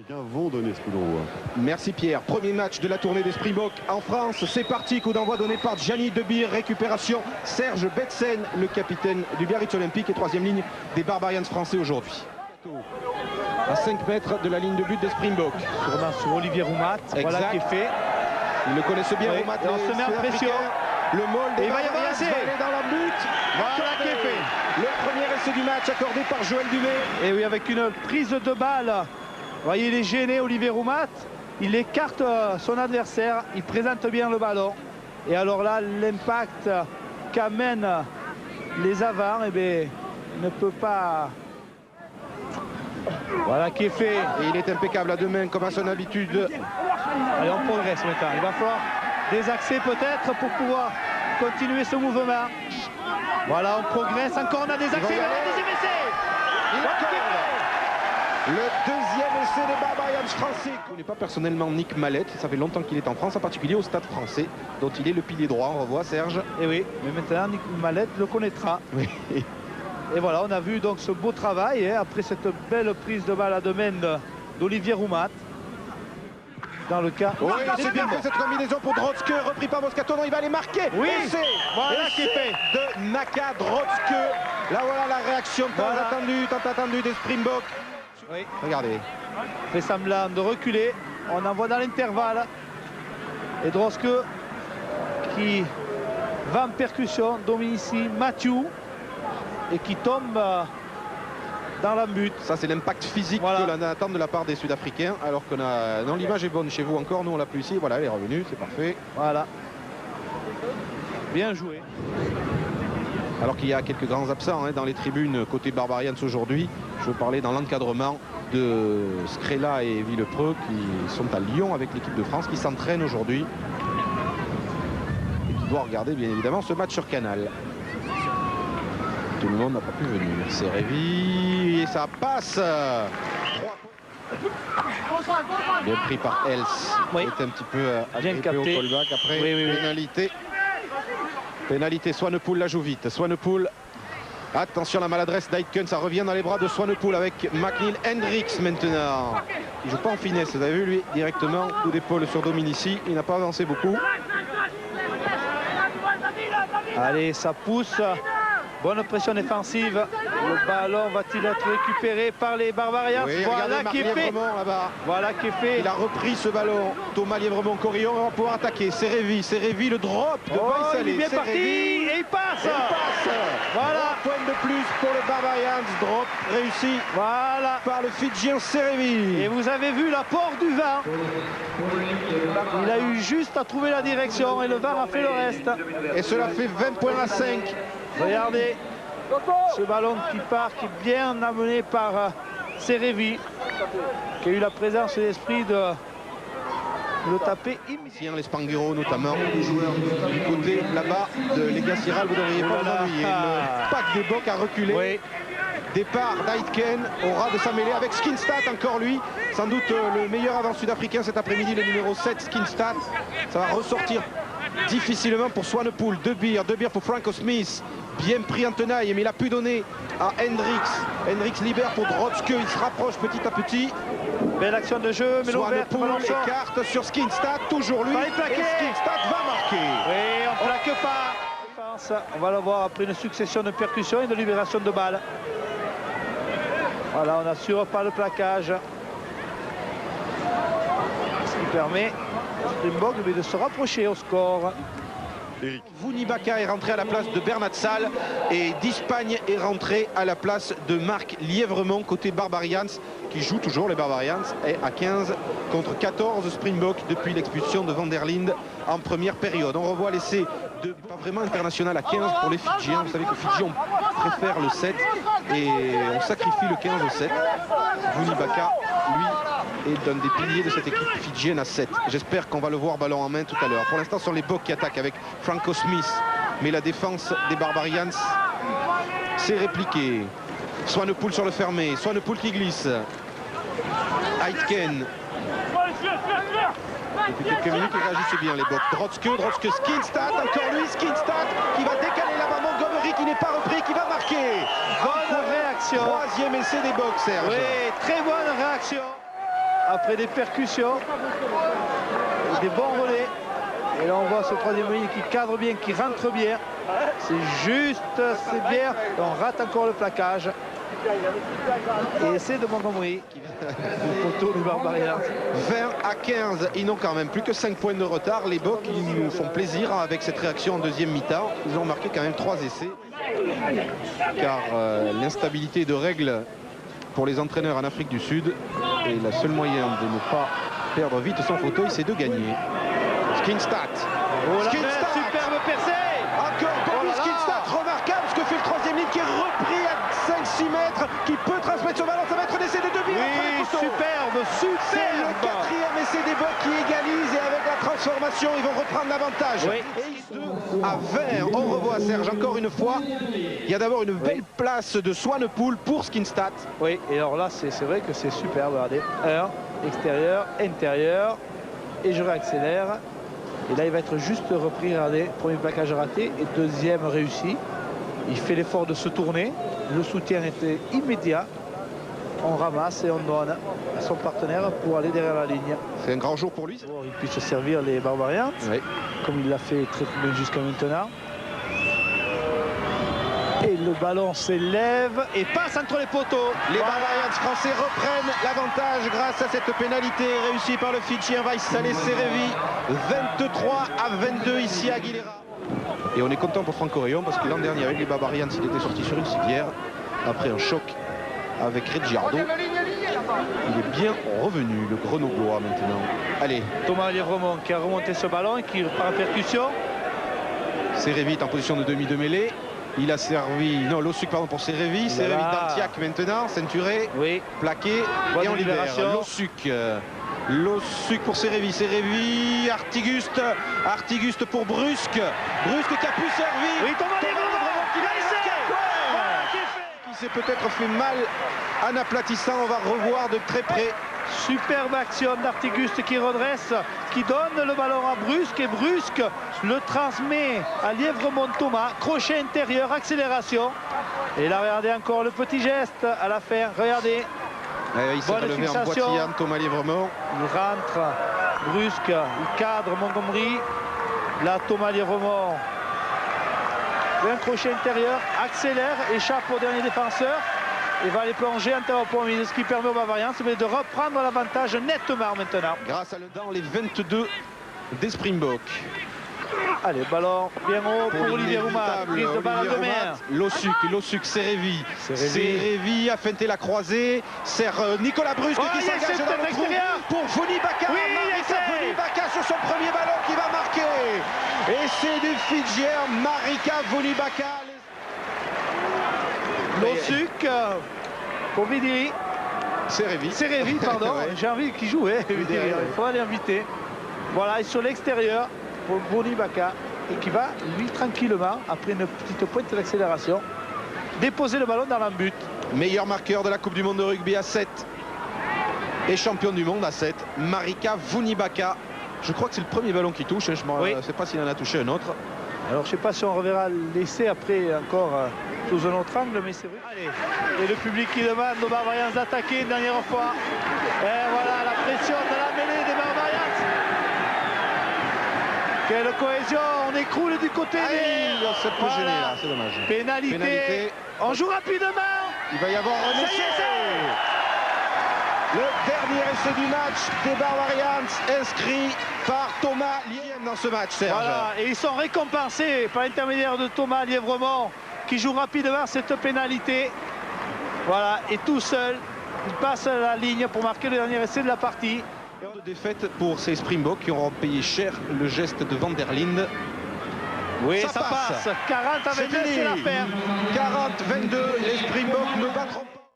Vont donner ce coup d'envoi. Merci Pierre. Premier match de la tournée des Springboks en France. C'est parti. Coup d'envoi donné par Gianni Debir. Récupération Serge Betsen, le capitaine du Biarritz Olympique et troisième ligne des Barbarians français aujourd'hui. À 5 mètres de la ligne de but des Springboks. Sûrement sur Olivier Roumat. Voilà qui est fait. Ils le connaissent bien, oui. Roumat. On se met en pression. Le mold des il va y avoir Barbarians essai. va aller dans la butte. Voilà qui est fait. Le premier essai du match accordé par Joël Dumais. Et oui, avec une prise de balle. Vous voyez, il est gêné, Olivier Roumat. Il écarte son adversaire. Il présente bien le ballon. Et alors là, l'impact qu'amènent les avants, eh bien, ne peut pas... Voilà qui est fait. Et il est impeccable à deux mains comme à son habitude. Allez, on progresse maintenant. Il va falloir des accès peut-être pour pouvoir continuer ce mouvement. Voilà, on progresse. Encore, on a des accès. Deuxième essai. Le deuxième essai des Barbarians français. Je ne connais pas personnellement Nick Mallette. Ça fait longtemps qu'il est en France, en particulier au Stade français, dont il est le pilier droit. On revoit Serge. Et oui, mais maintenant Nick Mallette le connaîtra. Oui. Et voilà, on a vu donc ce beau travail après cette belle prise de balle à deux mains d'Olivier Roumat. Dans le cas... Oui, c'est bien fait cette combinaison pour Drotske, repris par Moscato. Non, il va aller marquer. Oui, c'est voilà qui est fait de Naka Drotske. Là, voilà la réaction tant attendue des Springboks. Oui. Regardez. Fait semblant de reculer. On envoie dans l'intervalle. Et Drotske qui va en percussion. Domine ici Mathieu. Et qui tombe dans la butte. Ça, c'est l'impact physique voilà. que l'on attend de la part des Sud-Africains. Alors qu'on a... Non, l'image est bonne chez vous encore. Nous, on l'a plus ici. Voilà, elle est revenue. C'est parfait. Voilà. Bien joué. Alors qu'il y a quelques grands absents dans les tribunes côté Barbarians aujourd'hui. Je veux parler dans l'encadrement de Scrella et Villepreux qui sont à Lyon avec l'équipe de France, qui s'entraînent aujourd'hui. Et qui doit regarder bien évidemment ce match sur Canal. Tout le monde n'a pas pu venir. C'est Révi et ça passe. Bien pris par Els. Oui. Il est un petit peu agrippé au callback. Après, oui. pénalité. Pénalité, Swanepoel la joue vite. Swanepoel, attention la maladresse d'Aitken, ça revient dans les bras de Swanepoel avec McNeil Hendricks maintenant. Il joue pas en finesse, vous avez vu lui, directement, coup d'épaule sur Dominici, il n'a pas avancé beaucoup. Allez, ça pousse. Bonne pression défensive. Le ballon va-t-il être récupéré par les Barbarians? Oui, voilà qui est fait. Voilà qui est fait. Il a repris ce ballon. Thomas Lièvremont-Corillon va pouvoir attaquer. C'est Révi, le drop de il est bien parti et il passe. Voilà. Un point de plus pour le Barbarians. Drop réussi voilà. Par le Fidjien Serevi. Et vous avez vu l'apport du VAR. Il a eu juste à trouver la direction et le VAR a fait le reste. Et cela fait 20 points à 5. Regardez ce ballon qui part, qui est bien amené par Serevi, qui a eu la présence et l'esprit de le taper immédiatement. Les Spanghero notamment, du côté là-bas de Lega Siral, vous devriez pas vous ennuyer. Le pack des Bocs a reculé. Oui. Départ d'Aitken au ras de sa mêlée avec Skinstad, encore lui. Sans doute le meilleur avant sud-africain cet après-midi, le numéro 7, Skinstad. Ça va ressortir difficilement pour Swanepoel. De Beer pour Franco Smith. Bien pris en tenaille, mais il a pu donner à Hendricks. Hendricks libère pour Drotske, il se rapproche petit à petit. Belle action de jeu, mais Swanepoel écarte sur Skinstad, toujours lui. Et Skinstad va marquer. Oui, on ne plaque pas. On va le voir après une succession de percussions et de libération de balles. Voilà, on n'assure pas le plaquage. Ce qui permet à Springbok de se rapprocher au score. Vunibaka est rentré à la place de Bernat Sall et Dispagne est rentré à la place de Marc Lièvremont côté Barbarians, qui joue toujours les Barbarians, et à 15 contre 14 Springbok depuis l'expulsion de Van der Linde en première période. On revoit l'essai de pas vraiment international à 15 pour les Fidjiens. Vous savez que les Fidjiens préfèrent le 7 et on sacrifie le 15 au 7. Vunibaka, lui, est d'un des piliers de cette équipe fidjienne à 7. J'espère qu'on va le voir ballon en main tout à l'heure. Pour l'instant, ce sont les Bocs qui attaquent avec Franco Smith. Mais la défense des Barbarians s'est répliquée. Swanepoel sur le fermé. Swanepoel qui glisse. Aitken. Depuis quelques minutes, ils réagissent bien les Bocs. Drotske, Skinstad, encore lui, Skinstad qui va décaler là-bas. Montgomery qui n'est pas repris, qui va marquer. Bonne réaction. Troisième essai des Bocs, Serge. Oui, très bonne réaction. après des percussions et des bons relais. Et là on voit ce troisième ligne qui cadre bien, qui rentre bien. C'est juste, c'est bien. On rate encore le plaquage. Et c'est de Montgomery le poteau du Barbarians. 20 à 15, ils n'ont quand même plus que 5 points de retard. Les Bocs, ils nous font plaisir avec cette réaction en deuxième mi-temps. Ils ont marqué quand même 3 essais. Car l'instabilité de règles pour les entraîneurs en Afrique du Sud est le seul moyen de ne pas perdre vite son fauteuil, c'est de gagner. Skinstad. Oh, superbe percée. Encore Bobby Skinstad, remarquable ce que fait le troisième ligne qui est repris à 5-6 mètres, qui peut transmettre son ballon. Ça va être un essai de Deville. Oui, superbe. C'est le 4e essai des Bocs qui égalise et avec la transformation, ils vont reprendre l'avantage. Oui. Et 2 à 20, on revoit Serge encore une fois. Il y a d'abord une belle place de Swanepoel pour Skinstad. Oui, et alors là, c'est vrai que c'est superbe. Regardez, 1, extérieur, intérieur, et je réaccélère. Et là, il va être juste repris. Regardez, premier plaquage raté et deuxième réussi. Il fait l'effort de se tourner. Le soutien était immédiat. On ramasse et on donne à son partenaire pour aller derrière la ligne. C'est un grand jour pour lui. Pour qu'il puisse servir les Barbarians, comme il l'a fait très bien jusqu'à maintenant. Et le ballon s'élève et passe entre les poteaux. Les Barbarians français reprennent l'avantage grâce à cette pénalité réussie par le Fidjien Vaissalé Serevi. 23 à 22 ici à Aguilera. Et on est content pour Franco Rayon parce que l'an dernier avec les Barbarians, il était sorti sur une civière après un choc avec Reggiardo. Il est bien revenu, le Grenoblois maintenant. Allez. Thomas Lièvremont qui a remonté ce ballon et qui par percussion. Serevi est en position de demi de mêlée. Il a servi, non, Lossuc pardon pour Serevi. Serevi d'Antiac maintenant, ceinturé, plaqué. Bonne et on libère libération. Lossuc pour Serevi. Serevi, Artiguste pour Brusque. Brusque qui a pu servir. Oui, Thomas Lièvremont qui s'est peut-être fait mal en aplatissant. On va revoir de très près. Superbe action d'Artiguste qui redresse, qui donne le ballon à Brusque et Brusque le transmet à Lièvremont Thomas. Crochet intérieur, accélération. Et là, regardez encore le petit geste à la fin. Regardez. Il s'est relevé en boitillant Thomas Lièvremont. Il rentre Brusque, il cadre Montgomery. Là, Thomas Lièvremont. Un crochet intérieur, accélère, échappe au dernier défenseur. Et va aller plonger en terre promise, ce qui permet aux Bavarians de reprendre l'avantage nettement maintenant. Grâce à dans les 22 des Springboks. Allez, ballon bien haut pour Olivier Roumat. Prise de balle de mer. Lossuc, Serevi a feinté la croisée. Serre Nicolas Brusque qui s'engage dans le trou pour Foni Baka. Oui, Foni Baka sur son premier ballon qui va marquer. Et c'est du Fidjien Marika Foni Baka. Lossuc pour Vidiri. Serevi, pardon. J'ai envie qu'il joue. Il faut aller inviter. Voilà, et sur l'extérieur pour Foni Baka. Et qui va, lui, tranquillement, après une petite pointe d'accélération, déposer le ballon dans l'embut. Meilleur marqueur de la Coupe du Monde de rugby à 7. Et champion du monde à 7. Marika Foni Baka. Je crois que c'est le premier ballon qui touche. Je ne sais pas s'il en a touché un autre. Alors je ne sais pas si on reverra l'essai après encore sous un autre angle, mais c'est vrai. Allez. Et le public qui demande aux Barbarians d'attaquer une dernière fois. Et voilà la pression de la mêlée des Barbarians. Quelle cohésion, on écroule du côté des... C'est plus gêné là, c'est dommage. Pénalité. On joue rapidement. Il va y avoir un essai. Le dernier essai du match des Barbarians, inscrit par Thomas Lièvremont dans ce match, Serge. Voilà, et ils sont récompensés par l'intermédiaire de Thomas Lièvremont qui joue rapidement cette pénalité. Voilà, et tout seul, il passe à la ligne pour marquer le dernier essai de la partie. De défaite pour ces Springboks qui auront payé cher le geste de Van der Linde. Oui, ça passe. 40 à 22, c'est l'affaire. 40-22, les Springboks ne battront pas.